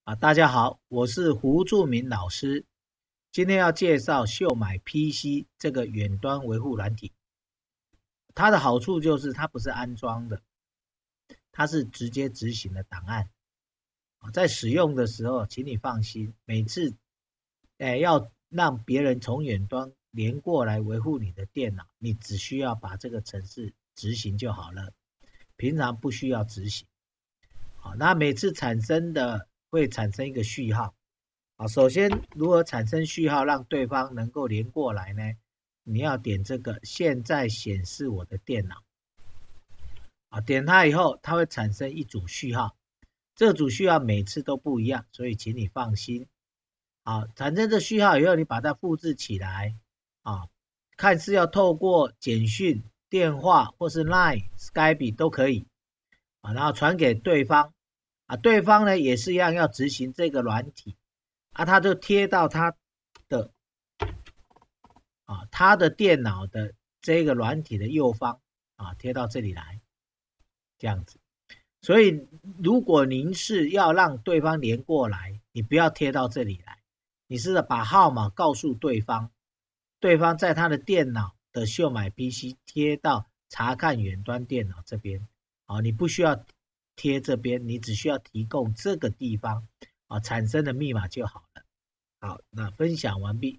大家好，我是胡祝明老师，今天要介绍秀买 PC 这个远端维护软体。它的好处就是它不是安装的，它是直接执行的档案。在使用的时候，请你放心，每次要让别人从远端连过来维护你的电脑，你只需要把这个程式执行就好了，平常不需要执行。那每次会产生一个序号。首先如何产生序号让对方能够连过来呢？你要点这个现在显示我的电脑。点它以后，它会产生一组序号，这组序号每次都不一样，所以请你放心。产生这序号以后，你把它复制起来，看是要透过简讯、电话或是 Line、Skype 都可以，然后传给对方，对方呢也是一样要执行这个软体，他就贴到他的电脑的这个软体的右方，贴到这里来，这样子。所以如果您是要让对方连过来，你不要贴到这里来，你是把号码告诉对方，对方在他的电脑的秀买 PC 贴到查看远端电脑这边。你不需要贴这边，你只需要提供这个地方产生的密码就好了。好，那分享完毕。